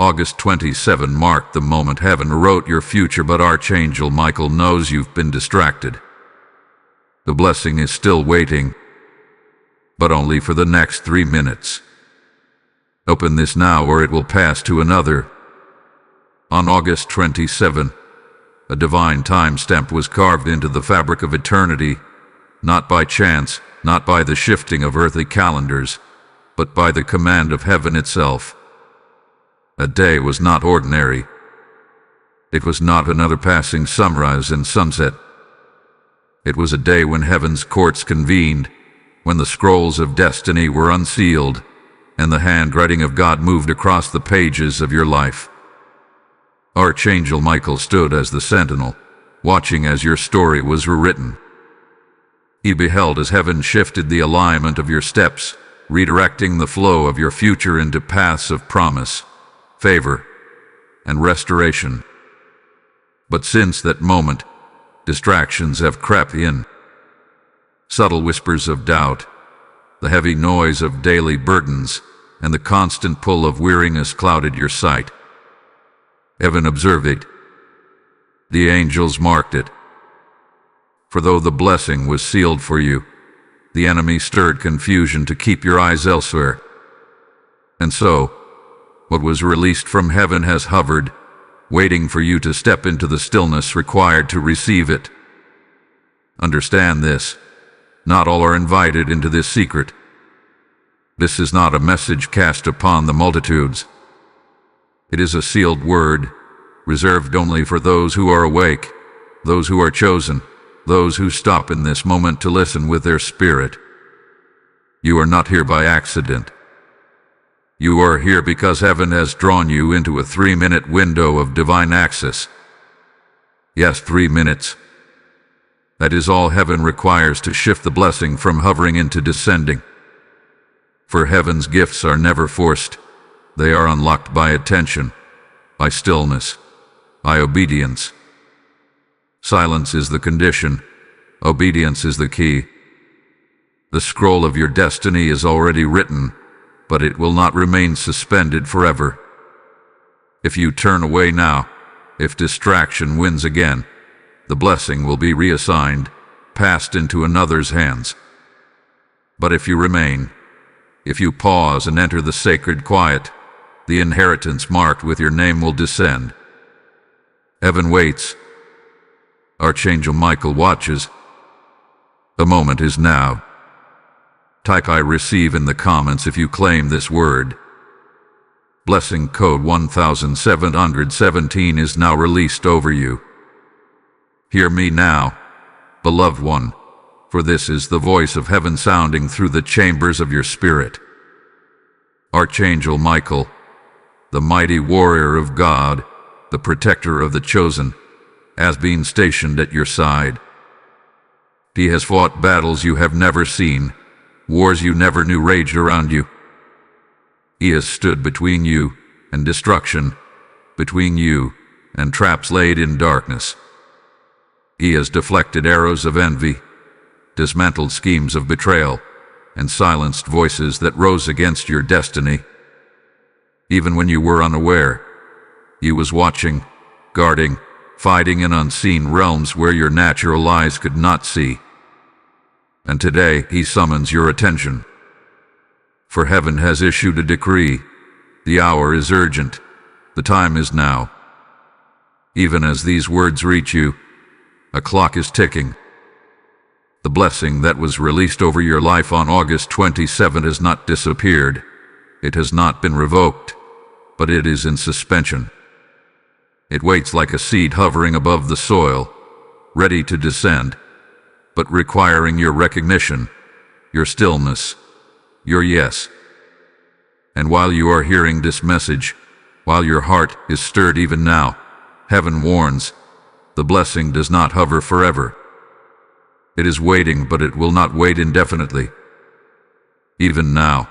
August 27 marked the moment heaven wrote your future, but Archangel Michael knows you've been distracted. The blessing is still waiting, but only for the next 3 minutes. Open this now or it will pass to another. On August 27, a divine timestamp was carved into the fabric of eternity, not by chance, not by the shifting of earthly calendars, but by the command of heaven itself. A day was not ordinary. It was not another passing sunrise and sunset. It was a day when heaven's courts convened, when the scrolls of destiny were unsealed, and the handwriting of God moved across the pages of your life. Archangel Michael stood as the sentinel, watching as your story was rewritten. He beheld as heaven shifted the alignment of your steps, redirecting the flow of your future into paths of promise, favor, and restoration. But since that moment, distractions have crept in. Subtle whispers of doubt, the heavy noise of daily burdens, and the constant pull of weariness clouded your sight. Heaven observed it. The angels marked it. For though the blessing was sealed for you, the enemy stirred confusion to keep your eyes elsewhere. And so, what was released from heaven has hovered, waiting for you to step into the stillness required to receive it. Understand this. Not all are invited into this secret. This is not a message cast upon the multitudes. It is a sealed word, reserved only for those who are awake, those who are chosen, those who stop in this moment to listen with their spirit. You are not here by accident. You are here because heaven has drawn you into a 3-minute window of divine access. Yes, 3 minutes. That is all heaven requires to shift the blessing from hovering into descending. For heaven's gifts are never forced. They are unlocked by attention, by stillness, by obedience. Silence is the condition. Obedience is the key. The scroll of your destiny is already written, but it will not remain suspended forever. If you turn away now, if distraction wins again, the blessing will be reassigned, passed into another's hands. But if you remain, if you pause and enter the sacred quiet, the inheritance marked with your name will descend. Heaven waits. Archangel Michael watches. The moment is now. Type I receive in the comments if you claim this word. Blessing code 1717 is now released over you. Hear me now, beloved one, for this is the voice of heaven sounding through the chambers of your spirit. Archangel Michael, the mighty warrior of God, the protector of the chosen, has been stationed at your side. He has fought battles you have never seen, wars you never knew raged around you. He has stood between you and destruction, between you and traps laid in darkness. He has deflected arrows of envy, dismantled schemes of betrayal, and silenced voices that rose against your destiny. Even when you were unaware, he was watching, guarding, fighting in unseen realms where your natural eyes could not see. And today he summons your attention. For heaven has issued a decree. The hour is urgent. The time is now. Even as these words reach you, a clock is ticking. The blessing that was released over your life on August 27 has not disappeared. It has not been revoked, but it is in suspension. It waits like a seed hovering above the soil, ready to descend, but requiring your recognition, your stillness, your yes. And while you are hearing this message, while your heart is stirred even now, heaven warns, the blessing does not hover forever. It is waiting, but it will not wait indefinitely. Even now,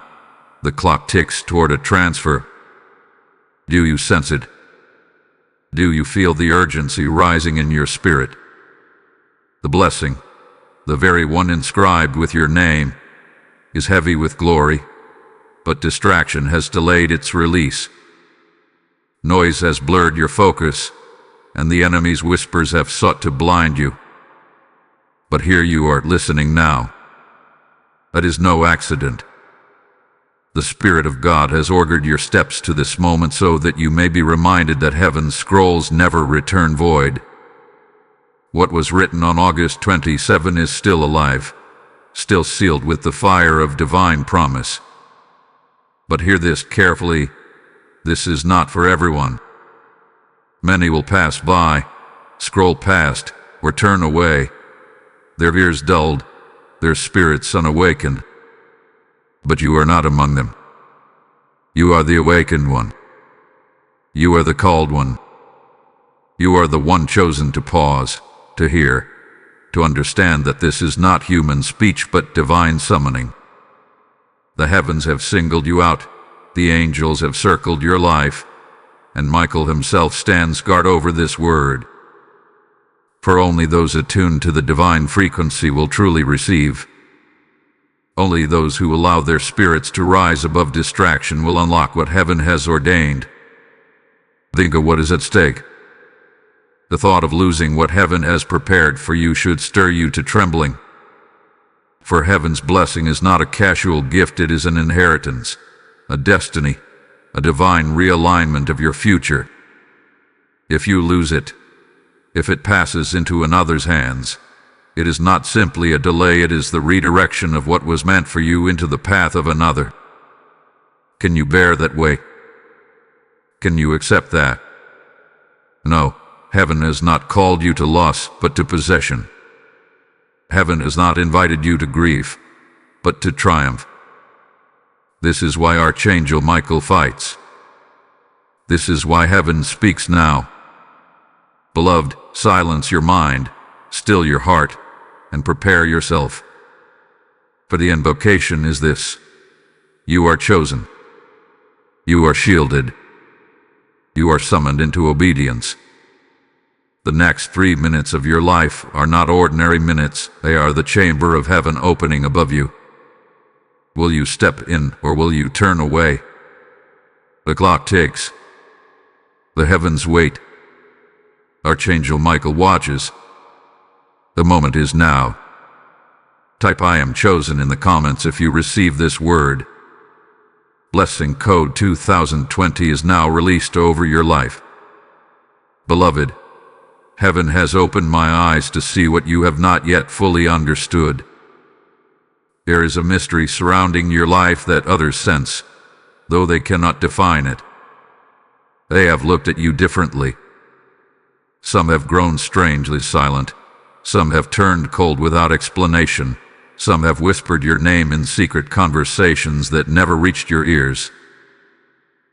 the clock ticks toward a transfer. Do you sense it? Do you feel the urgency rising in your spirit? The blessing, the very one inscribed with your name, is heavy with glory, but distraction has delayed its release. Noise has blurred your focus, and the enemy's whispers have sought to blind you. But here you are listening now. That is no accident. The Spirit of God has ordered your steps to this moment so that you may be reminded that heaven's scrolls never return void. What was written on August 27 is still alive, still sealed with the fire of divine promise. But hear this carefully. This is not for everyone. Many will pass by, scroll past, or turn away, their ears dulled, their spirits unawakened. But you are not among them. You are the awakened one. You are the called one. You are the one chosen to pause, to hear, to understand that this is not human speech but divine summoning. The heavens have singled you out, the angels have circled your life, and Michael himself stands guard over this word. For only those attuned to the divine frequency will truly receive. Only those who allow their spirits to rise above distraction will unlock what heaven has ordained. Think of what is at stake. The thought of losing what heaven has prepared for you should stir you to trembling. For heaven's blessing is not a casual gift, it is an inheritance, a destiny, a divine realignment of your future. If you lose it, if it passes into another's hands, it is not simply a delay, it is the redirection of what was meant for you into the path of another. Can you bear that weight? Can you accept that? No, heaven has not called you to loss, but to possession. Heaven has not invited you to grief, but to triumph. This is why Archangel Michael fights. This is why heaven speaks now. Beloved, silence your mind, still your heart, and prepare yourself. For the invocation is this: you are chosen. You are shielded. You are summoned into obedience. The next 3 minutes of your life are not ordinary minutes, they are the chamber of heaven opening above you. Will you step in or will you turn away? The clock ticks. The heavens wait. Archangel Michael watches. The moment is now. Type "I am chosen" in the comments if you receive this word. Blessing code 2020 is now released over your life. Beloved, heaven has opened my eyes to see what you have not yet fully understood. There is a mystery surrounding your life that others sense, though they cannot define it. They have looked at you differently. Some have grown strangely silent. Some have turned cold without explanation. Some have whispered your name in secret conversations that never reached your ears.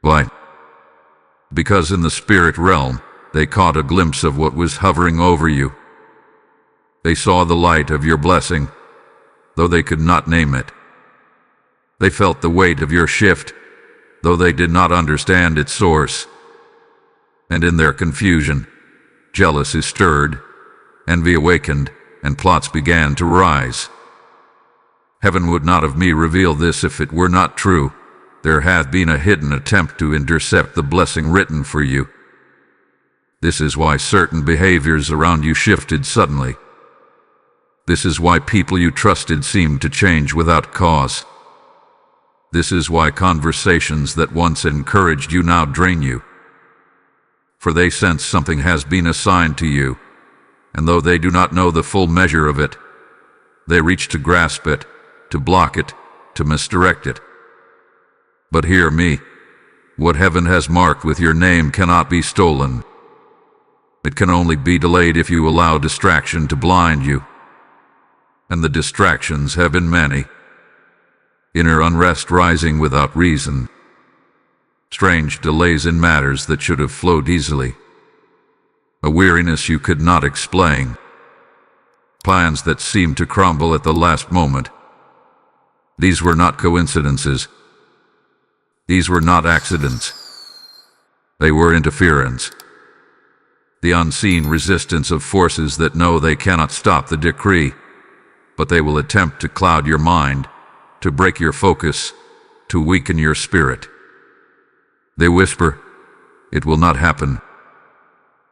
Why? Because in the spirit realm, they caught a glimpse of what was hovering over you. They saw the light of your blessing, though they could not name it. They felt the weight of your shift, though they did not understand its source. And in their confusion, jealousy stirred, envy awakened, and plots began to rise. Heaven would not have me reveal this if it were not true. There hath been a hidden attempt to intercept the blessing written for you. This is why certain behaviors around you shifted suddenly. This is why people you trusted seemed to change without cause. This is why conversations that once encouraged you now drain you. For they sense something has been assigned to you, and though they do not know the full measure of it, they reach to grasp it, to block it, to misdirect it. But hear me, what heaven has marked with your name cannot be stolen. It can only be delayed if you allow distraction to blind you. And the distractions have been many. Inner unrest rising without reason. Strange delays in matters that should have flowed easily. A weariness you could not explain. Plans that seemed to crumble at the last moment. These were not coincidences. These were not accidents. They were interference. The unseen resistance of forces that know they cannot stop the decree, but they will attempt to cloud your mind, to break your focus, to weaken your spirit. They whisper, It will not happen.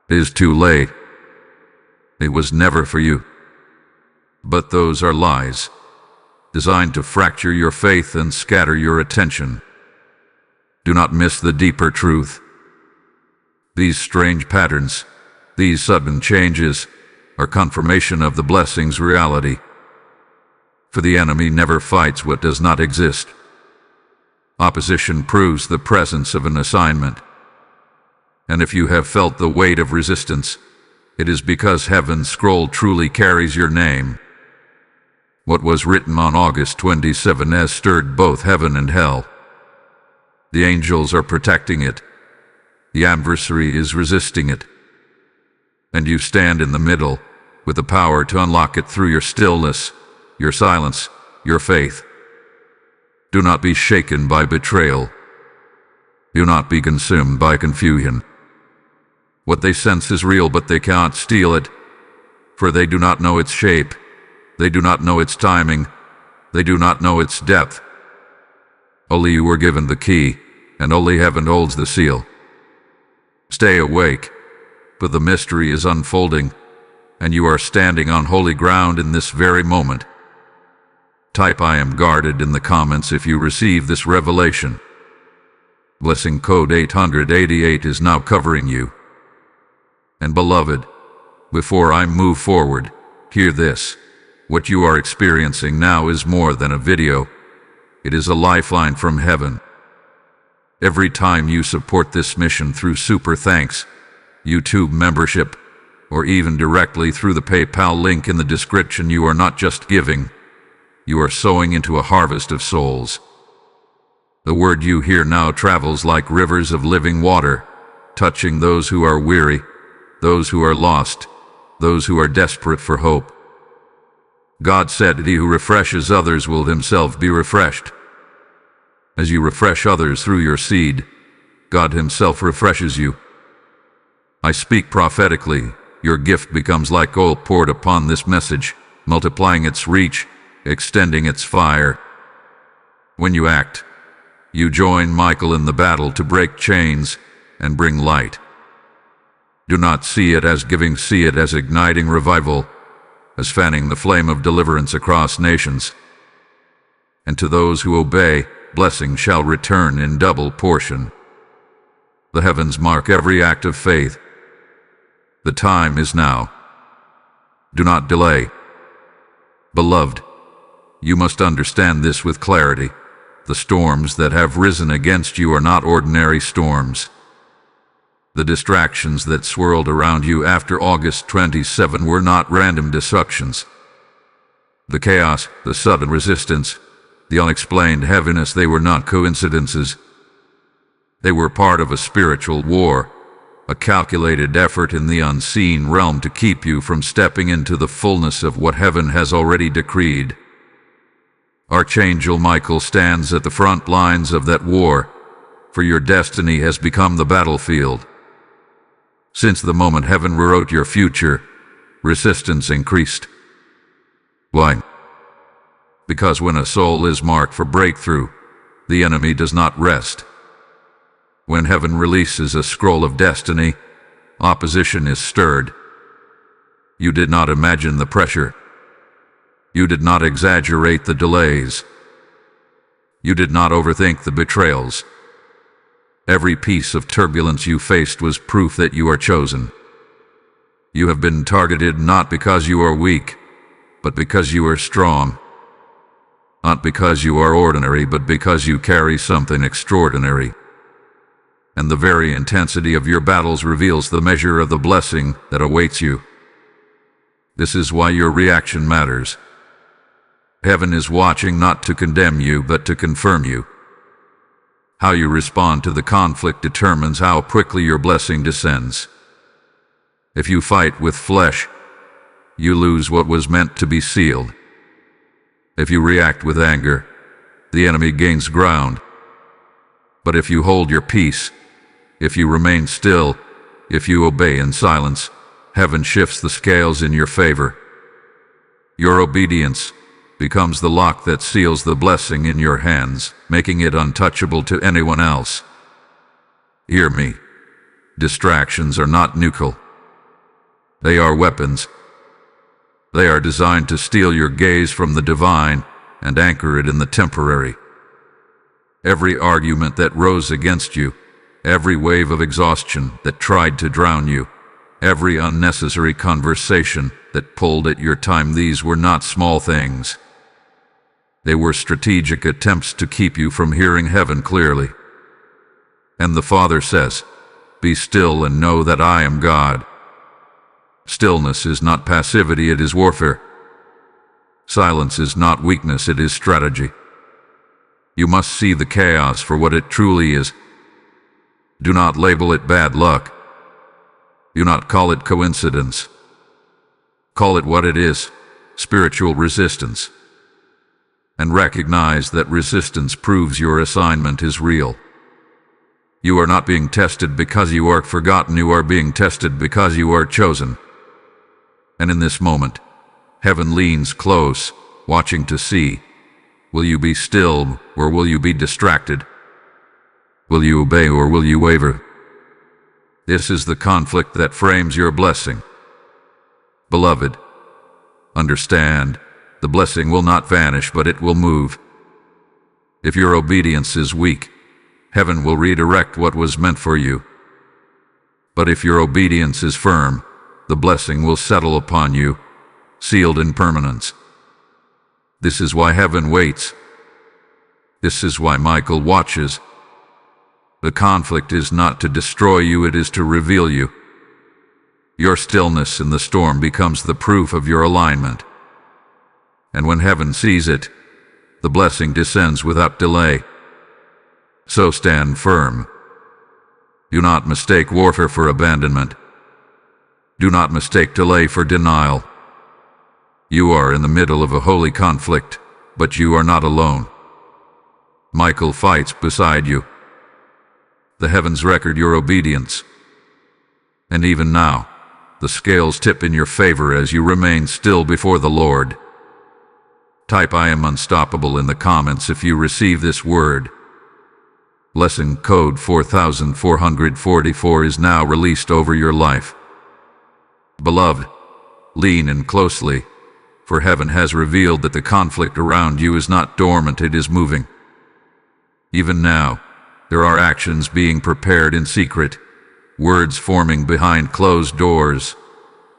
It is too late. It was never for you. But those are lies, designed to fracture your faith and scatter your attention. Do not miss the deeper truth. These strange patterns, these sudden changes, are confirmation of the blessing's reality. For the enemy never fights what does not exist. Opposition proves the presence of an assignment. And if you have felt the weight of resistance, it is because heaven's scroll truly carries your name. What was written on August 27 has stirred both heaven and hell. The angels are protecting it. The adversary is resisting it. And you stand in the middle, with the power to unlock it through your stillness, your silence, your faith. Do not be shaken by betrayal. Do not be consumed by confusion. What they sense is real, but they cannot steal it, for they do not know its shape. They do not know its timing. They do not know its depth. Only you were given the key, and only heaven holds the seal. Stay awake, for the mystery is unfolding, and you are standing on holy ground in this very moment. Type "I am guarded" in the comments if you receive this revelation. Blessing code 888 is now covering you. And beloved, before I move forward, hear this. What you are experiencing now is more than a video. It is a lifeline from heaven. Every time you support this mission through Super Thanks, YouTube membership, or even directly through the PayPal link in the description, you are not just giving, you are sowing into a harvest of souls. The word you hear now travels like rivers of living water, touching those who are weary, those who are lost, those who are desperate for hope. God said, "He who refreshes others will himself be refreshed." As you refresh others through your seed, God himself refreshes you. I speak prophetically. Your gift becomes like oil poured upon this message, multiplying its reach, extending its fire. When you act, you join Michael in the battle to break chains and bring light. Do not see it as giving, see it as igniting revival, as fanning the flame of deliverance across nations. And to those who obey, blessing shall return in double portion. The heavens mark every act of faith. The time is now. Do not delay. Beloved, you must understand this with clarity. The storms that have risen against you are not ordinary storms. The distractions that swirled around you after August 27 were not random destructions. The chaos, the sudden resistance, the unexplained heaviness, they were not coincidences. They were part of a spiritual war, a calculated effort in the unseen realm to keep you from stepping into the fullness of what heaven has already decreed. Archangel Michael stands at the front lines of that war, for your destiny has become the battlefield. Since the moment heaven rewrote your future, resistance increased. Why? Because when a soul is marked for breakthrough, the enemy does not rest. When heaven releases a scroll of destiny, opposition is stirred. You did not imagine the pressure. You did not exaggerate the delays. You did not overthink the betrayals. Every piece of turbulence you faced was proof that you are chosen. You have been targeted not because you are weak, but because you are strong. Not because you are ordinary, but because you carry something extraordinary. And the very intensity of your battles reveals the measure of the blessing that awaits you. This is why your reaction matters. Heaven is watching not to condemn you, but to confirm you. How you respond to the conflict determines how quickly your blessing descends. If you fight with flesh, you lose what was meant to be sealed. If you react with anger, the enemy gains ground. But if you hold your peace, if you remain still, if you obey in silence, heaven shifts the scales in your favor. Your obedience becomes the lock that seals the blessing in your hands, making it untouchable to anyone else. Hear me. Distractions are not neutral. They are weapons. They are designed to steal your gaze from the divine and anchor it in the temporary. Every argument that rose against you, every wave of exhaustion that tried to drown you, every unnecessary conversation that pulled at your time, these were not small things. They were strategic attempts to keep you from hearing heaven clearly. And the Father says, "Be still and know that I am God." Stillness is not passivity, it is warfare. Silence is not weakness, it is strategy. You must see the chaos for what it truly is. Do not label it bad luck. Do not call it coincidence. Call it what it is, spiritual resistance. And recognize that resistance proves your assignment is real. You are not being tested because you are forgotten, you are being tested because you are chosen. And in this moment, heaven leans close, watching to see, will you be still or will you be distracted? Will you obey or will you waver? This is the conflict that frames your blessing. Beloved, understand, the blessing will not vanish, but it will move. If your obedience is weak, heaven will redirect what was meant for you. But if your obedience is firm, the blessing will settle upon you, sealed in permanence. This is why heaven waits. This is why Michael watches. The conflict is not to destroy you, it is to reveal you. Your stillness in the storm becomes the proof of your alignment. And when heaven sees it, the blessing descends without delay. So stand firm. Do not mistake warfare for abandonment. Do not mistake delay for denial. You are in the middle of a holy conflict, but you are not alone. Michael fights beside you. The heavens record your obedience. And even now, the scales tip in your favor as you remain still before the Lord. Type "I am unstoppable" in the comments if you receive this word. Lesson code 4444 is now released over your life. Beloved, lean in closely, for heaven has revealed that the conflict around you is not dormant, it is moving. Even now, there are actions being prepared in secret, words forming behind closed doors,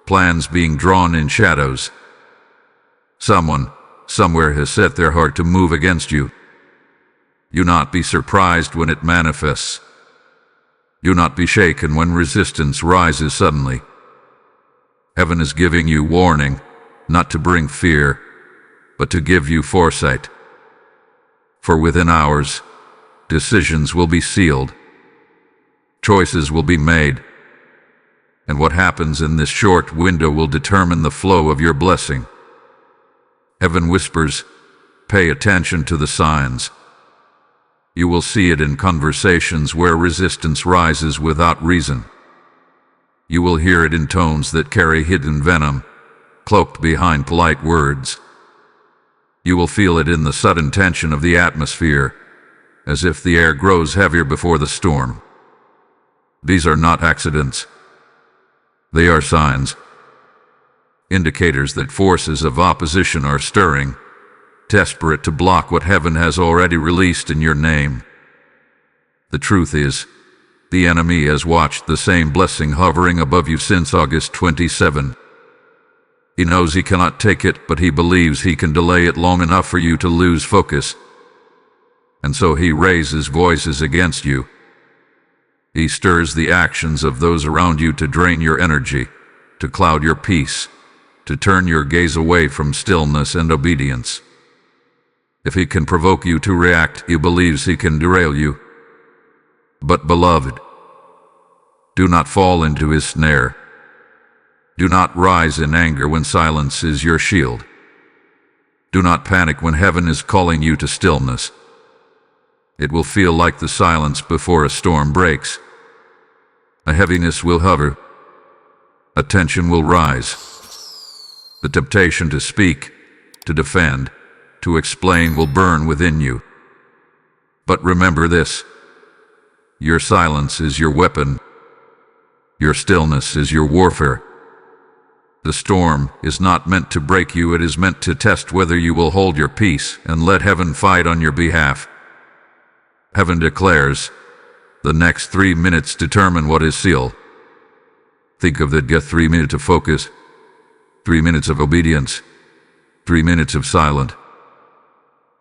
plans being drawn in shadows. Someone, somewhere has set their heart to move against you. Do not be surprised when it manifests. Do not be shaken when resistance rises suddenly. Heaven is giving you warning, not to bring fear, but to give you foresight. For within hours, decisions will be sealed. Choices will be made. And what happens in this short window will determine the flow of your blessing. Heaven whispers, pay attention to the signs. You will see it in conversations where resistance rises without reason. You will hear it in tones that carry hidden venom, cloaked behind polite words. You will feel it in the sudden tension of the atmosphere, as if the air grows heavier before the storm. These are not accidents. They are signs, indicators that forces of opposition are stirring, desperate to block what heaven has already released in your name. The truth is, the enemy has watched the same blessing hovering above you since August 27. He knows he cannot take it, but he believes he can delay it long enough for you to lose focus. And so he raises voices against you. He stirs the actions of those around you to drain your energy, to cloud your peace, to turn your gaze away from stillness and obedience. If he can provoke you to react, he believes he can derail you. But beloved, do not fall into his snare. Do not rise in anger when silence is your shield. Do not panic when heaven is calling you to stillness. It will feel like the silence before a storm breaks. A heaviness will hover. A tension will rise. The temptation to speak, to defend, to explain will burn within you. But remember this: your silence is your weapon. Your stillness is your warfare. The storm is not meant to break you, it is meant to test whether you will hold your peace and let heaven fight on your behalf. Heaven declares, the next 3 minutes determine what is sealed. Think of that, get 3 minutes of focus, 3 minutes of obedience, 3 minutes of silence.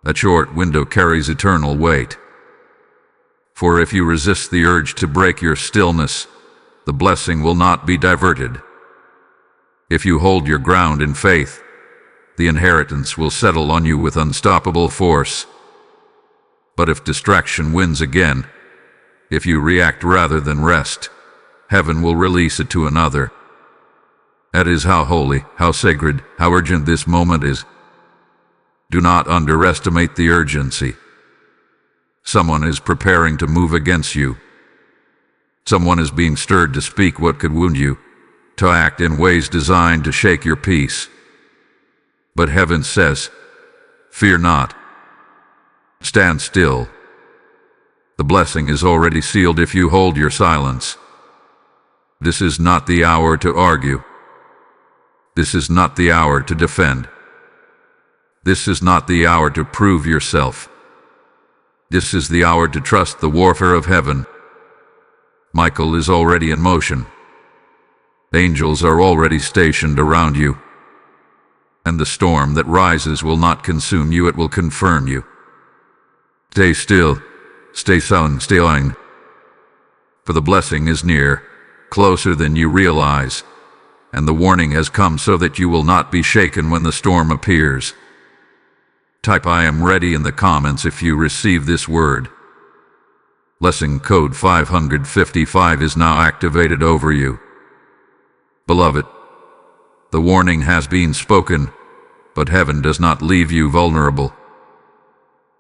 That short window carries eternal weight. For if you resist the urge to break your stillness, the blessing will not be diverted. If you hold your ground in faith, the inheritance will settle on you with unstoppable force. But if distraction wins again, if you react rather than rest, heaven will release it to another. That is how holy, how sacred, how urgent this moment is. Do not underestimate the urgency. Someone is preparing to move against you. Someone is being stirred to speak what could wound you, to act in ways designed to shake your peace. But heaven says, fear not. Stand still. The blessing is already sealed if you hold your silence. This is not the hour to argue. This is not the hour to defend. This is not the hour to prove yourself. This is the hour to trust the warfare of heaven. Michael is already in motion. Angels are already stationed around you. And the storm that rises will not consume you, it will confirm you. Stay still, stay silent, stay aligned. For the blessing is near, closer than you realize, and the warning has come so that you will not be shaken when the storm appears. Type I am ready in the comments if you receive this word. Lesson code 555 is now activated over you. Beloved, the warning has been spoken, but heaven does not leave you vulnerable.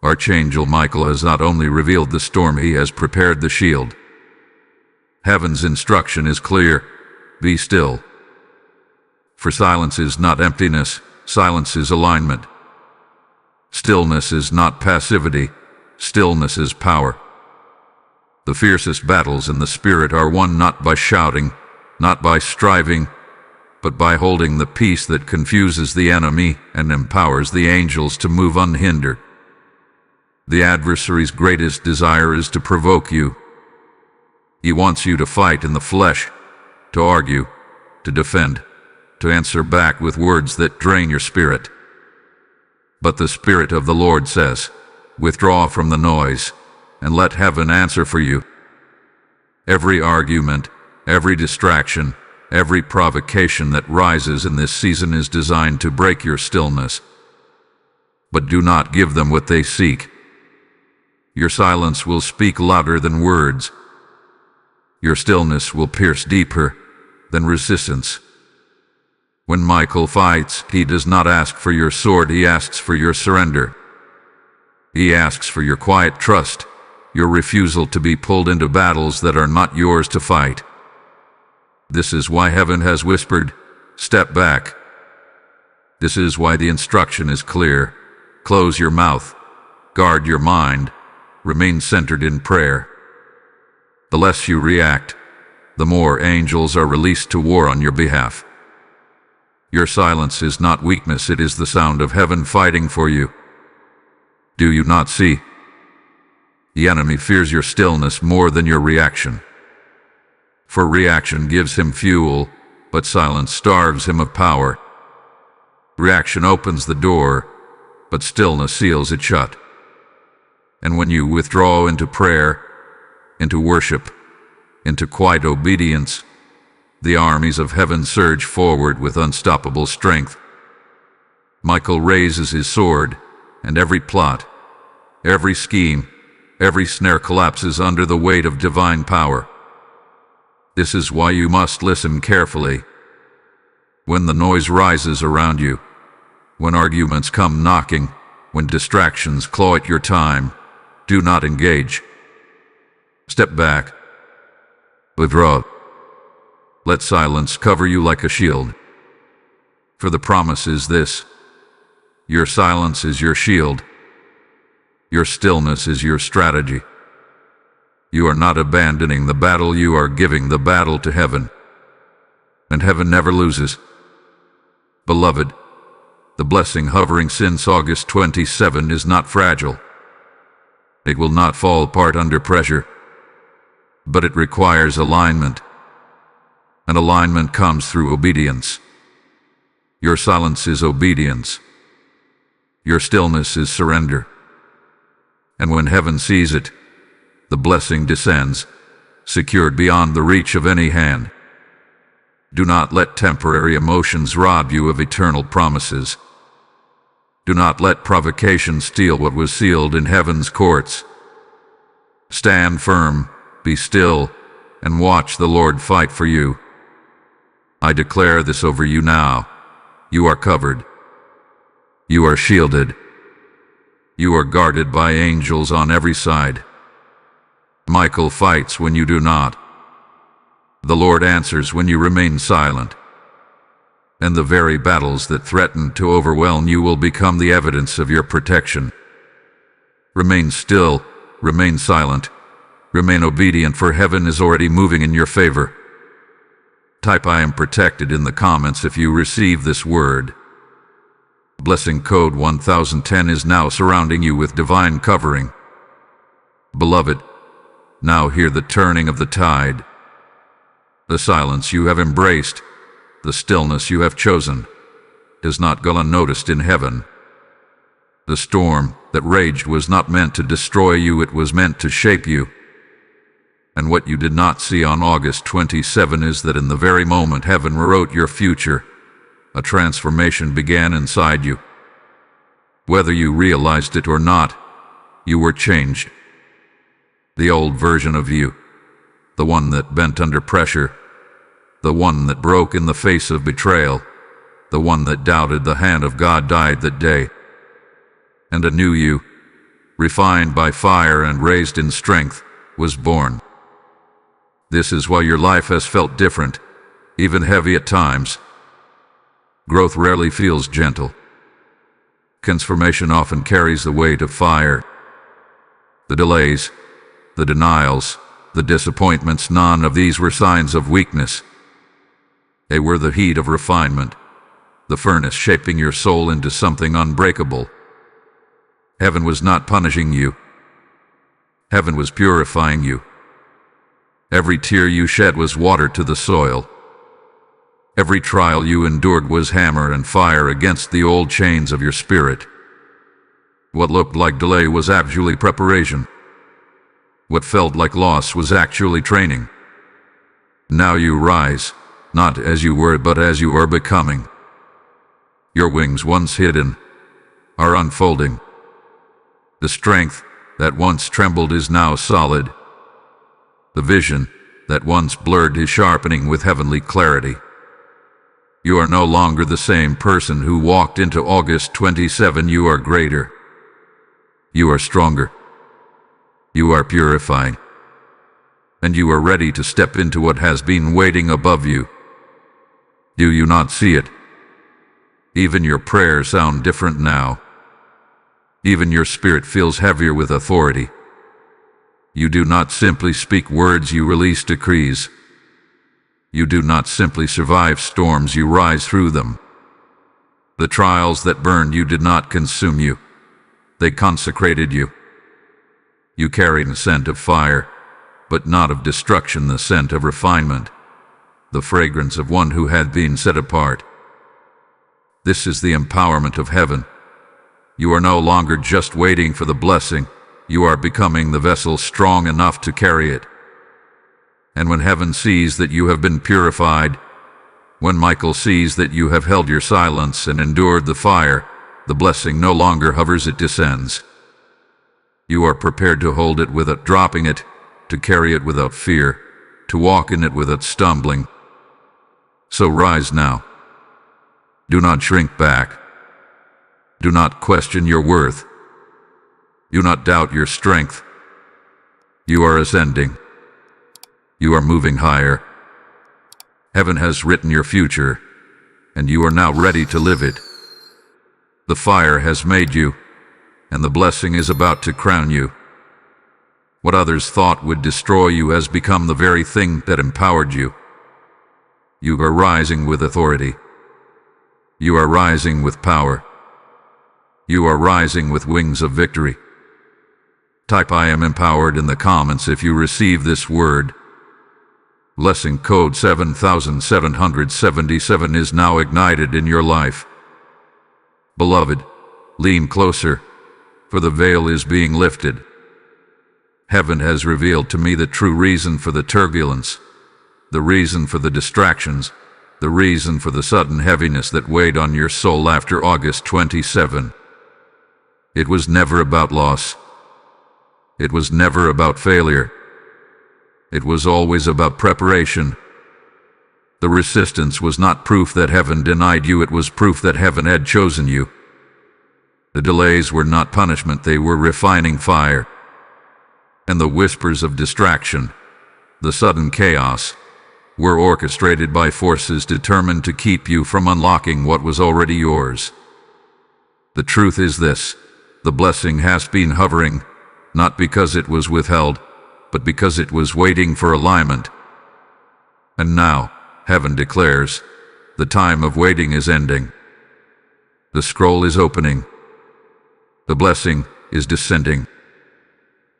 Archangel Michael has not only revealed the storm, he has prepared the shield. Heaven's instruction is clear: be still. For silence is not emptiness, silence is alignment. Stillness is not passivity, stillness is power. The fiercest battles in the spirit are won not by shouting, not by striving, but by holding the peace that confuses the enemy and empowers the angels to move unhindered. The adversary's greatest desire is to provoke you. He wants you to fight in the flesh, to argue, to defend, to answer back with words that drain your spirit. But the Spirit of the Lord says, withdraw from the noise, and let heaven answer for you. Every argument, every distraction, every provocation that rises in this season is designed to break your stillness. But do not give them what they seek. Your silence will speak louder than words. Your stillness will pierce deeper than resistance. When Michael fights, he does not ask for your sword, he asks for your surrender. He asks for your quiet trust, your refusal to be pulled into battles that are not yours to fight. This is why heaven has whispered, step back. This is why the instruction is clear: close your mouth, guard your mind, remain centered in prayer. The less you react, the more angels are released to war on your behalf. Your silence is not weakness, it is the sound of heaven fighting for you. Do you not see? The enemy fears your stillness more than your reaction. For reaction gives him fuel, but silence starves him of power. Reaction opens the door, but stillness seals it shut. And when you withdraw into prayer, into worship, into quiet obedience, the armies of heaven surge forward with unstoppable strength. Michael raises his sword, and every plot, every scheme, every snare collapses under the weight of divine power. This is why you must listen carefully. When the noise rises around you, when arguments come knocking, when distractions claw at your time, do not engage. Step back. Withdraw. Let silence cover you like a shield. For the promise is this: your silence is your shield. Your stillness is your strategy. You are not abandoning the battle, you are giving the battle to heaven. And heaven never loses. Beloved, the blessing hovering since August 27 is not fragile. It will not fall apart under pressure, but it requires alignment. And alignment comes through obedience. Your silence is obedience. Your stillness is surrender. And when heaven sees it, the blessing descends, secured beyond the reach of any hand. Do not let temporary emotions rob you of eternal promises. Do not let provocation steal what was sealed in heaven's courts. Stand firm, be still, and watch the Lord fight for you. I declare this over you now. You are covered. You are shielded. You are guarded by angels on every side. Michael fights when you do not. The Lord answers when you remain silent. And the very battles that threaten to overwhelm you will become the evidence of your protection. Remain still, remain silent, remain obedient, for heaven is already moving in your favor. Type "I am protected" in the comments if you receive this word. Blessing code 1010 is now surrounding you with divine covering. Beloved, now hear the turning of the tide. The silence you have embraced, the stillness you have chosen, does not go unnoticed in heaven. The storm that raged was not meant to destroy you, it was meant to shape you. And what you did not see on August 27 is that in the very moment heaven rewrote your future, a transformation began inside you. Whether you realized it or not, you were changed. The old version of you, the one that bent under pressure, the one that broke in the face of betrayal, the one that doubted the hand of God, died that day. And a new you, refined by fire and raised in strength, was born. This is why your life has felt different, even heavy at times. Growth rarely feels gentle. Transformation often carries the weight of fire. The delays, the denials, the disappointments, none of these were signs of weakness. They were the heat of refinement, the furnace shaping your soul into something unbreakable. Heaven was not punishing you. Heaven was purifying you. Every tear you shed was water to the soil. Every trial you endured was hammer and fire against the old chains of your spirit. What looked like delay was actually preparation. What felt like loss was actually training. Now you rise, not as you were, but as you are becoming. Your wings, once hidden, are unfolding. The strength that once trembled is now solid. The vision that once blurred is sharpening with heavenly clarity. You are no longer the same person who walked into August 27. You are greater. You are stronger. You are purified. And you are ready to step into what has been waiting above you. Do you not see it? Even your prayers sound different now. Even your spirit feels heavier with authority. You do not simply speak words, you release decrees. You do not simply survive storms, you rise through them. The trials that burned you did not consume you. They consecrated you. You carry the scent of fire, but not of destruction, the scent of refinement, the fragrance of one who had been set apart. This is the empowerment of heaven. You are no longer just waiting for the blessing. You are becoming the vessel strong enough to carry it. And when heaven sees that you have been purified, when Michael sees that you have held your silence and endured the fire, the blessing no longer hovers, it descends. You are prepared to hold it without dropping it, to carry it without fear, to walk in it without stumbling. So rise now. Do not shrink back. Do not question your worth. Do not doubt your strength. You are ascending. You are moving higher. Heaven has written your future, and you are now ready to live it. The fire has made you, and the blessing is about to crown you. What others thought would destroy you has become the very thing that empowered you. You are rising with authority. You are rising with power. You are rising with wings of victory. Type "I am empowered" in the comments if you receive this word. Blessing code 7777 is now ignited in your life. Beloved, lean closer, for the veil is being lifted. Heaven has revealed to me the true reason for the turbulence, the reason for the distractions, the reason for the sudden heaviness that weighed on your soul after August 27. It was never about loss. It was never about failure. It was always about preparation. The resistance was not proof that heaven denied you, it was proof that heaven had chosen you. The delays were not punishment, they were refining fire. And the whispers of distraction, the sudden chaos, were orchestrated by forces determined to keep you from unlocking what was already yours. The truth is this: the blessing has been hovering, not because it was withheld, but because it was waiting for alignment. And now, heaven declares, the time of waiting is ending. The scroll is opening. The blessing is descending.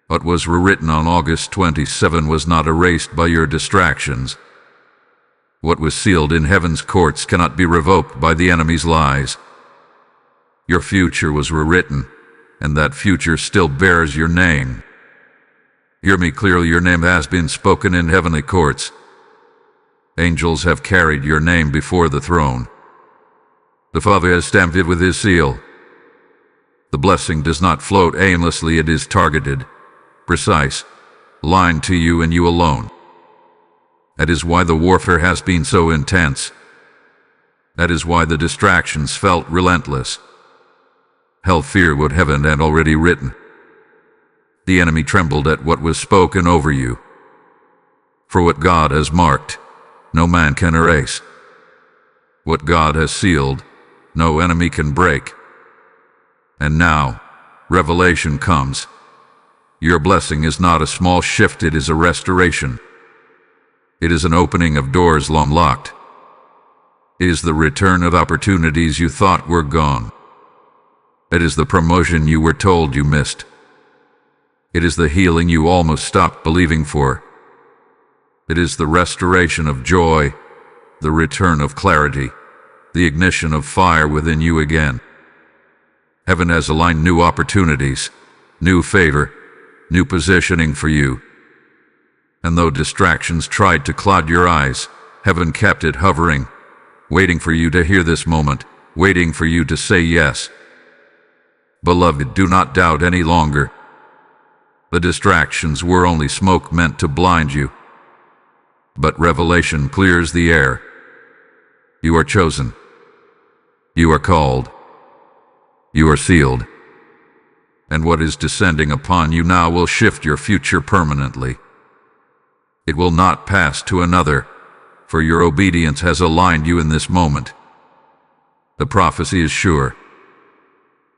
What was rewritten on August 27 was not erased by your distractions. What was sealed in heaven's courts cannot be revoked by the enemy's lies. Your future was rewritten, and that future still bears your name. Hear me clearly, your name has been spoken in heavenly courts. Angels have carried your name before the throne. The Father has stamped it with his seal. The blessing does not float aimlessly, it is targeted, precise, aligned to you and you alone. That is why the warfare has been so intense. That is why the distractions felt relentless. Hell feared what heaven had already written. The enemy trembled at what was spoken over you. For what God has marked, no man can erase. What God has sealed, no enemy can break. And now, revelation comes. Your blessing is not a small shift, it is a restoration. It is an opening of doors long locked. It is the return of opportunities you thought were gone. It is the promotion you were told you missed. It is the healing you almost stopped believing for. It is the restoration of joy, the return of clarity, the ignition of fire within you again. Heaven has aligned new opportunities, new favor, new positioning for you. And though distractions tried to cloud your eyes, heaven kept it hovering, waiting for you to hear this moment, waiting for you to say yes. Beloved, do not doubt any longer. The distractions were only smoke meant to blind you. But revelation clears the air. You are chosen. You are called. You are sealed. And what is descending upon you now will shift your future permanently. It will not pass to another, for your obedience has aligned you in this moment. The prophecy is sure.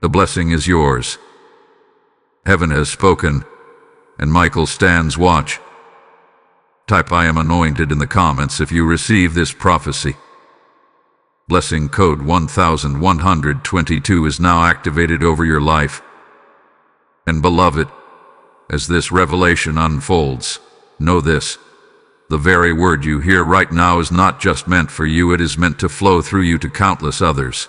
The blessing is yours. Heaven has spoken, and Michael stands watch. Type "I am anointed" in the comments if you receive this prophecy. Blessing code 1122 is now activated over your life. And beloved, as this revelation unfolds, know this: the very word you hear right now is not just meant for you, it is meant to flow through you to countless others.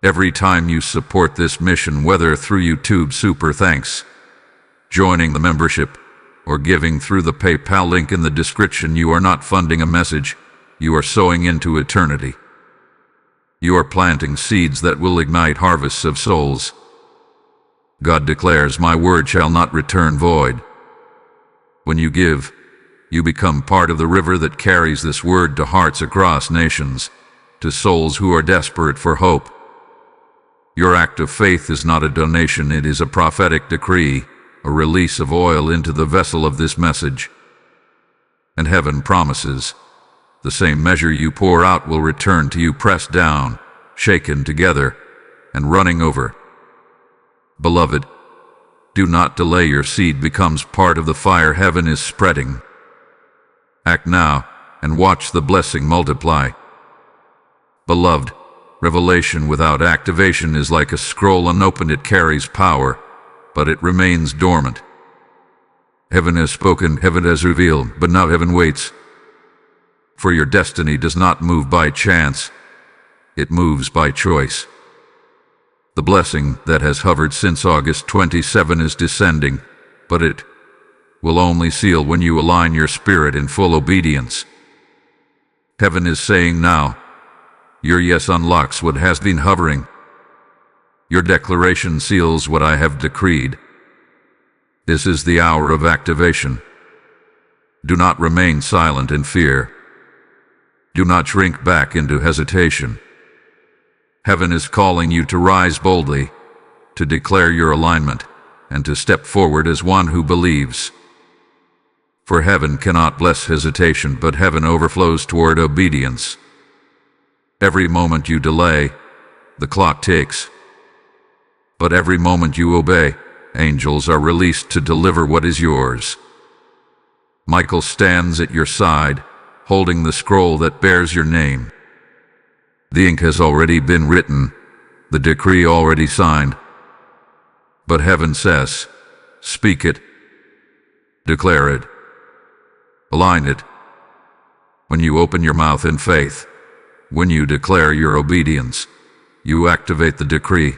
Every time you support this mission, whether through YouTube Super Thanks, joining the membership, or giving through the PayPal link in the description, you are not funding a message, you are sowing into eternity. You are planting seeds that will ignite harvests of souls. God declares, "My word shall not return void." When you give, you become part of the river that carries this word to hearts across nations, to souls who are desperate for hope. Your act of faith is not a donation, it is a prophetic decree, a release of oil into the vessel of this message. And heaven promises, the same measure you pour out will return to you, pressed down, shaken together, and running over. Beloved, Do not delay. Your seed becomes part of the fire heaven is spreading. Act now and watch the blessing multiply. Beloved, revelation without activation is like a scroll unopened. It carries power, but it remains dormant. Heaven has spoken, heaven has revealed, but now heaven waits. For your destiny does not move by chance, it moves by choice. The blessing that has hovered since August 27 is descending, but it will only seal when you align your spirit in full obedience. Heaven is saying now, your yes unlocks what has been hovering. Your declaration seals what I have decreed. This is the hour of activation. Do not remain silent in fear. Do not shrink back into hesitation. Heaven is calling you to rise boldly, to declare your alignment, and to step forward as one who believes. For heaven cannot bless hesitation, but heaven overflows toward obedience. Every moment you delay, the clock ticks. But every moment you obey, angels are released to deliver what is yours. Michael stands at your side, holding the scroll that bears your name. The ink has already been written, the decree already signed. But heaven says, speak it, declare it, align it. When you open your mouth in faith, when you declare your obedience, you activate the decree.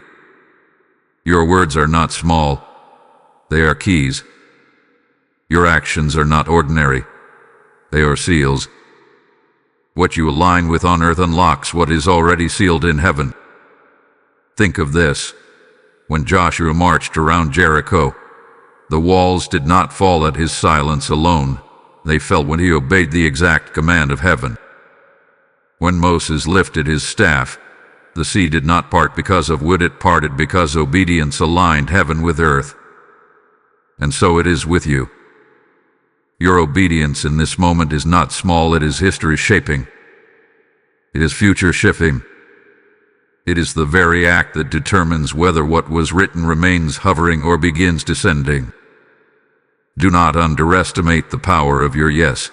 Your words are not small, they are keys. Your actions are not ordinary, they are seals. What you align with on earth unlocks what is already sealed in heaven. Think of this. When Joshua marched around Jericho, the walls did not fall at his silence alone. They fell when he obeyed the exact command of heaven. When Moses lifted his staff, the sea did not part because of wood, it parted because obedience aligned heaven with earth. And so it is with you. Your obedience in this moment is not small, it is history shaping. It is future shifting. It is the very act that determines whether what was written remains hovering or begins descending. Do not underestimate the power of your yes.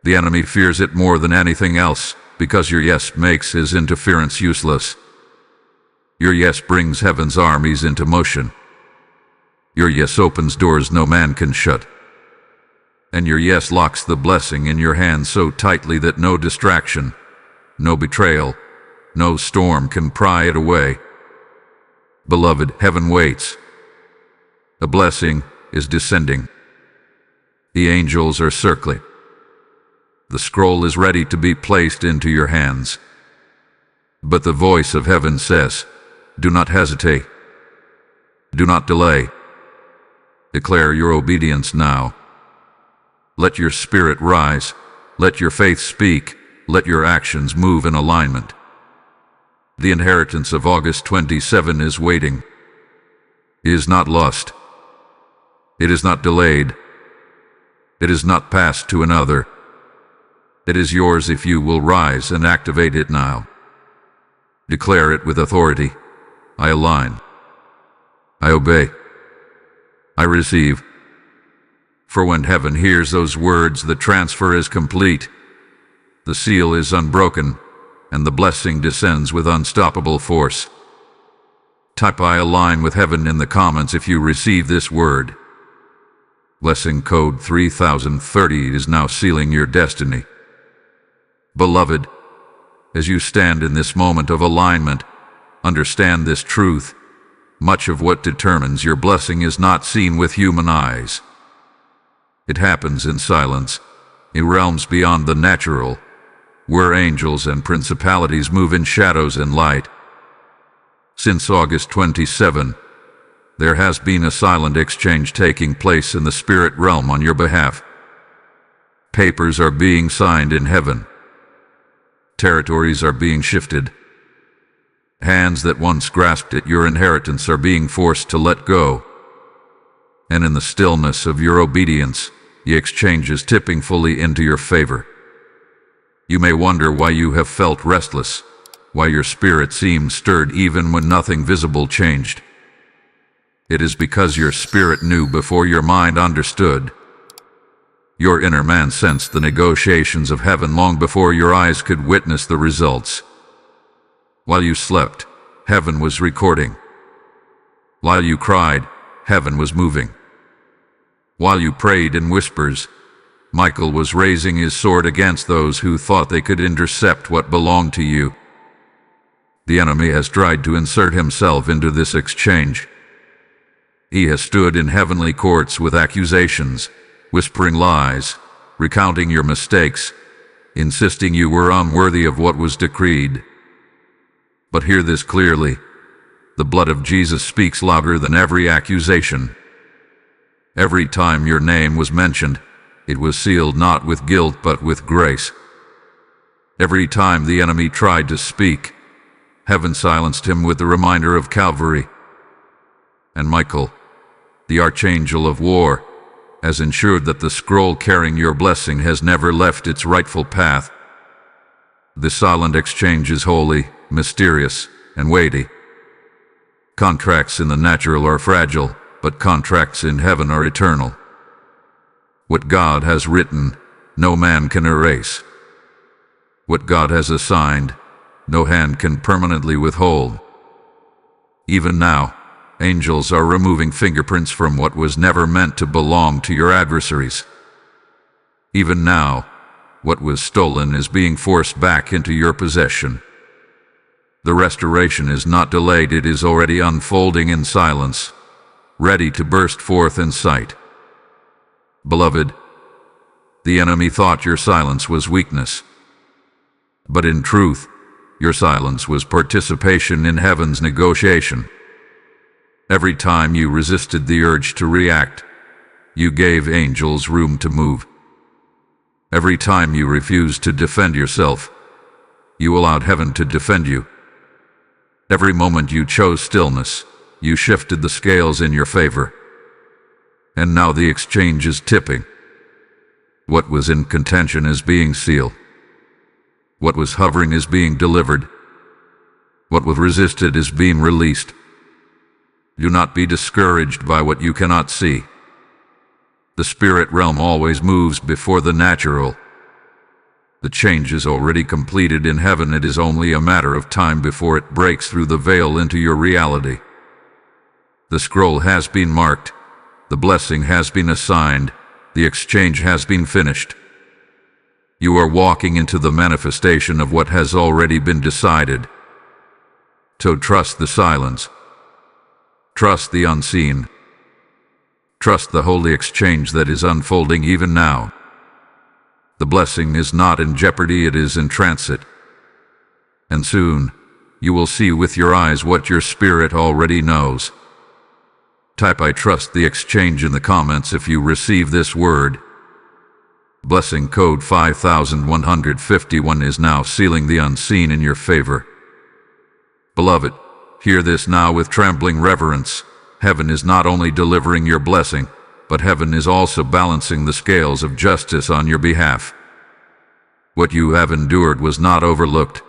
The enemy fears it more than anything else, because your yes makes his interference useless. Your yes brings heaven's armies into motion. Your yes opens doors no man can shut. And your yes locks the blessing in your hand so tightly that no distraction, no betrayal, no storm can pry it away. Beloved, heaven waits. The blessing is descending. The angels are circling. The scroll is ready to be placed into your hands. But the voice of heaven says, do not hesitate. Do not delay. Declare your obedience now. Let your spirit rise. Let your faith speak. Let your actions move in alignment. The inheritance of August 27 is waiting. It is not lost. It is not delayed. It is not passed to another. It is yours if you will rise and activate it now. Declare it with authority. I align. I obey. I receive. For when heaven hears those words, the transfer is complete. The seal is unbroken, and the blessing descends with unstoppable force. Type I align with heaven in the comments if you receive this word. Blessing code 3030 is now sealing your destiny. Beloved, as you stand in this moment of alignment, understand this truth. Much of what determines your blessing is not seen with human eyes. It happens in silence, in realms beyond the natural, where angels and principalities move in shadows and light. Since August 27, there has been a silent exchange taking place in the spirit realm on your behalf. Papers are being signed in heaven. Territories are being shifted. Hands that once grasped at your inheritance are being forced to let go. And in the stillness of your obedience, the exchange is tipping fully into your favor. You may wonder why you have felt restless, why your spirit seemed stirred even when nothing visible changed. It is because your spirit knew before your mind understood. Your inner man sensed the negotiations of heaven long before your eyes could witness the results. While you slept, heaven was recording. While you cried, heaven was moving. While you prayed in whispers, Michael was raising his sword against those who thought they could intercept what belonged to you. The enemy has tried to insert himself into this exchange. He has stood in heavenly courts with accusations, whispering lies, recounting your mistakes, insisting you were unworthy of what was decreed. But hear this clearly: the blood of Jesus speaks louder than every accusation. Every time your name was mentioned, it was sealed not with guilt but with grace. Every time the enemy tried to speak, heaven silenced him with the reminder of Calvary. And Michael, the Archangel of war, has ensured that the scroll carrying your blessing has never left its rightful path. The silent exchange is holy, mysterious, and weighty. Contracts in the natural are fragile, but contracts in heaven are eternal. What God has written, no man can erase. What God has assigned, no hand can permanently withhold. Even now, angels are removing fingerprints from what was never meant to belong to your adversaries. Even now, what was stolen is being forced back into your possession. The restoration is not delayed, it is already unfolding in silence, ready to burst forth in sight. Beloved, the enemy thought your silence was weakness. But in truth, your silence was participation in heaven's negotiation. Every time you resisted the urge to react, you gave angels room to move. Every time you refused to defend yourself, you allowed heaven to defend you. Every moment you chose stillness, you shifted the scales in your favor. And now the exchange is tipping. What was in contention is being sealed. What was hovering is being delivered. What was resisted is being released. Do not be discouraged by what you cannot see. The spirit realm always moves before the natural. The change is already completed in heaven. It is only a matter of time before it breaks through the veil into your reality. The scroll has been marked. The blessing has been assigned. The exchange has been finished. You are walking into the manifestation of what has already been decided. So trust the silence. Trust the unseen. Trust the holy exchange that is unfolding even now. The blessing is not in jeopardy, it is in transit. And soon, you will see with your eyes what your spirit already knows. Type "I trust the exchange" in the comments if you receive this word. Blessing code 5151 is now sealing the unseen in your favor. Beloved, hear this now with trembling reverence. Heaven is not only delivering your blessing, but heaven is also balancing the scales of justice on your behalf. What you have endured was not overlooked.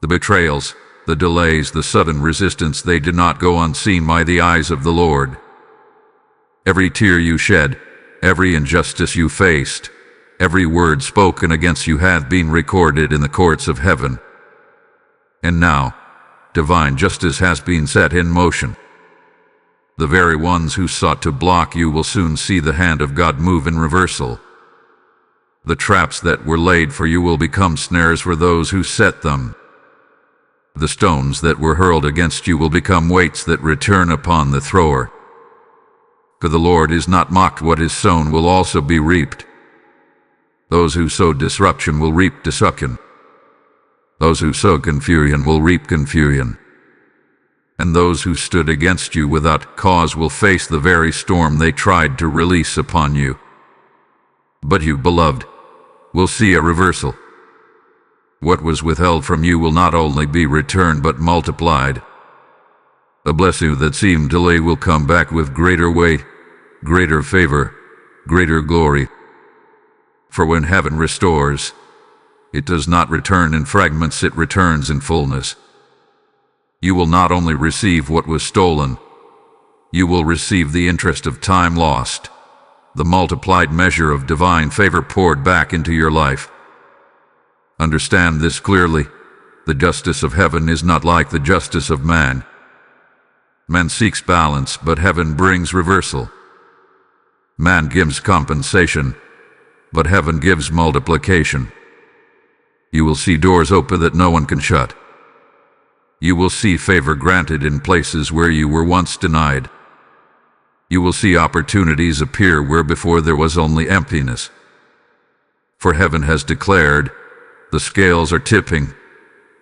The betrayals, the delays, the sudden resistance, they did not go unseen by the eyes of the Lord. Every tear you shed, every injustice you faced, every word spoken against you hath been recorded in the courts of heaven. And now, divine justice has been set in motion. The very ones who sought to block you will soon see the hand of God move in reversal. The traps that were laid for you will become snares for those who set them. The stones that were hurled against you will become weights that return upon the thrower. For the Lord is not mocked, what is sown will also be reaped. Those who sow disruption will reap destruction. Those who sow confusion will reap confusion. And those who stood against you without cause will face the very storm they tried to release upon you. But you, beloved, will see a reversal. What was withheld from you will not only be returned but multiplied. A blessing that seemed delayed will come back with greater weight, greater favor, greater glory. For when heaven restores, it does not return in fragments, it returns in fullness. You will not only receive what was stolen, you will receive the interest of time lost, the multiplied measure of divine favor poured back into your life. Understand this clearly. The justice of heaven is not like the justice of man. Man seeks balance, but heaven brings reversal. Man gives compensation, but heaven gives multiplication. You will see doors open that no one can shut. You will see favor granted in places where you were once denied. You will see opportunities appear where before there was only emptiness. For heaven has declared, the scales are tipping,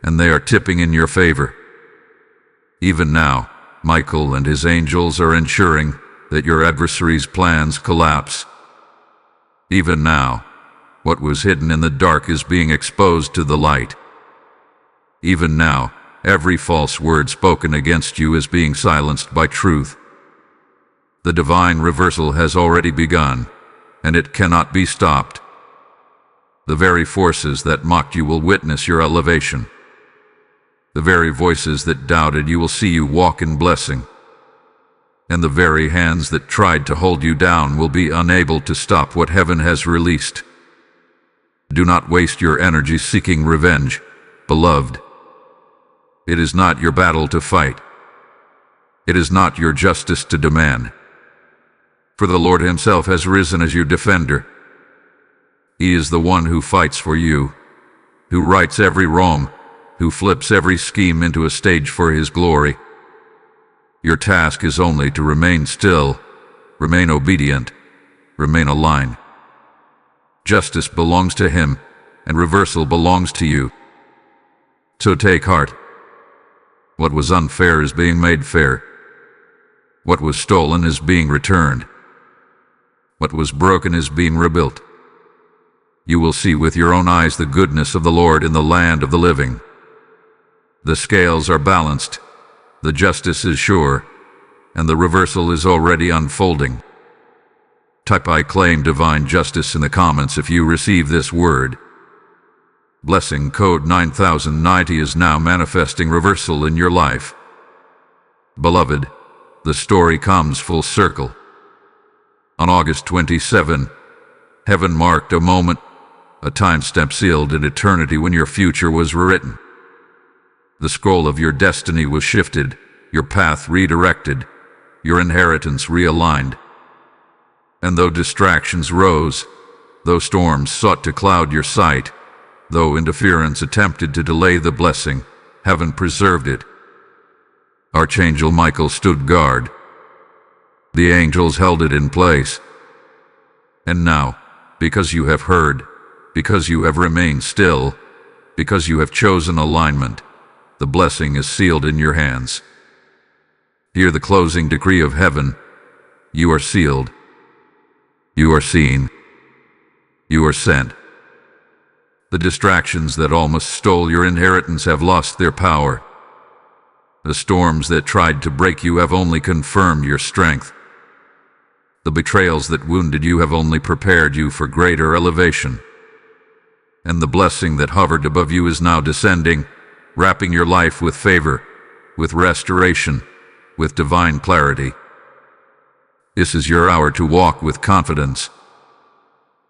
and they are tipping in your favor. Even now, Michael and his angels are ensuring that your adversaries' plans collapse. Even now, what was hidden in the dark is being exposed to the light. Even now, every false word spoken against you is being silenced by truth. The divine reversal has already begun, and it cannot be stopped. The very forces that mocked you will witness your elevation. The very voices that doubted you will see you walk in blessing. And the very hands that tried to hold you down will be unable to stop what heaven has released. Do not waste your energy seeking revenge, beloved. It is not your battle to fight. It is not your justice to demand. For the Lord himself has risen as your defender. He is the one who fights for you, who rights every wrong, who flips every scheme into a stage for his glory. Your task is only to remain still, remain obedient, remain aligned. Justice belongs to him, and reversal belongs to you. So take heart. What was unfair is being made fair. What was stolen is being returned. What was broken is being rebuilt. You will see with your own eyes the goodness of the Lord in the land of the living. The scales are balanced, the justice is sure, and the reversal is already unfolding. Type "I claim divine justice" in the comments if you receive this word. Blessing code 9090 is now manifesting reversal in your life. Beloved, the story comes full circle. On August 27, heaven marked a moment, a time step sealed in eternity when your future was rewritten. The scroll of your destiny was shifted, your path redirected, your inheritance realigned. And though distractions rose, though storms sought to cloud your sight, though interference attempted to delay the blessing, heaven preserved it. Archangel Michael stood guard. The angels held it in place. And now, because you have heard, because you have remained still, because you have chosen alignment, the blessing is sealed in your hands. Hear the closing decree of heaven. You are sealed. You are seen. You are sent. The distractions that almost stole your inheritance have lost their power. The storms that tried to break you have only confirmed your strength. The betrayals that wounded you have only prepared you for greater elevation. And the blessing that hovered above you is now descending, wrapping your life with favor, with restoration, with divine clarity. This is your hour to walk with confidence.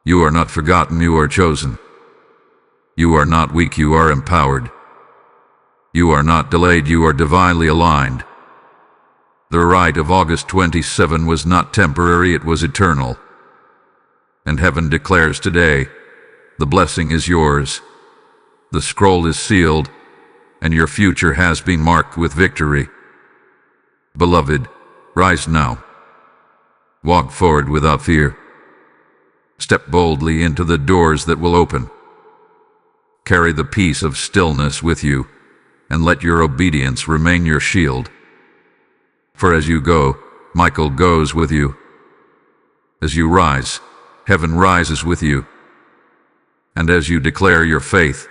You are not forgotten, you are chosen. You are not weak, you are empowered. You are not delayed, you are divinely aligned. The rite of August 27 was not temporary, it was eternal. And heaven declares today, the blessing is yours. The scroll is sealed, and your future has been marked with victory. Beloved, rise now. Walk forward without fear. Step boldly into the doors that will open. Carry the peace of stillness with you, and let your obedience remain your shield. For as you go, Michael goes with you. As you rise, heaven rises with you. And as you declare your faith,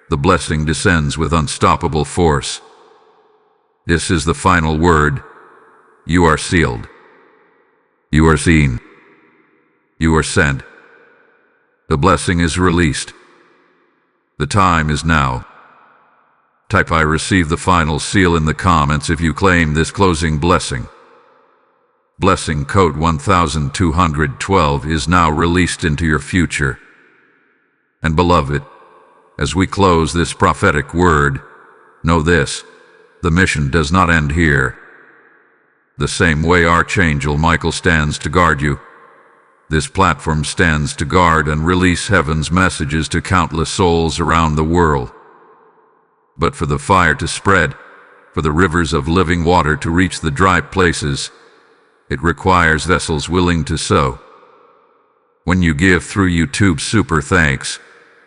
the blessing descends with unstoppable force. This is the final word. You are sealed. You are seen. You are sent. The blessing is released. The time is now. Type "I receive the final seal" in the comments if you claim this closing blessing. Blessing code 1212 is now released into your future. And beloved, as we close this prophetic word, know this: the mission does not end here. The same way Archangel Michael stands to guard you, this platform stands to guard and release heaven's messages to countless souls around the world. But for the fire to spread, for the rivers of living water to reach the dry places, it requires vessels willing to sow. When you give through YouTube Super Thanks,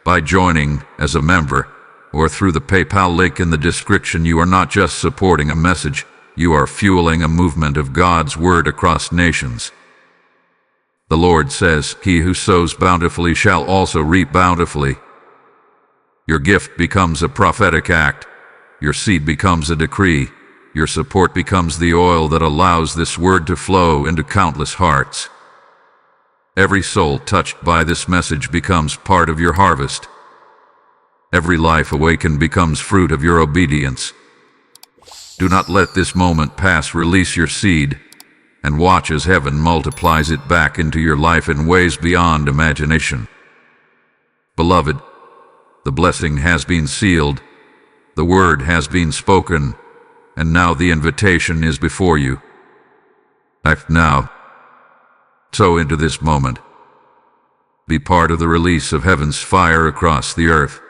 by joining as a member, or through the PayPal link in the description, you are not just supporting a message, you are fueling a movement of God's word across nations. The Lord says, "He who sows bountifully shall also reap bountifully." Your gift becomes a prophetic act. Your seed becomes a decree. Your support becomes the oil that allows this word to flow into countless hearts. Every soul touched by this message becomes part of your harvest. Every life awakened becomes fruit of your obedience. Do not let this moment pass. Release your seed and watch as heaven multiplies it back into your life in ways beyond imagination. Beloved, the blessing has been sealed, the word has been spoken, and now the invitation is before you. Act now. Sow into this moment. Be part of the release of heaven's fire across the earth.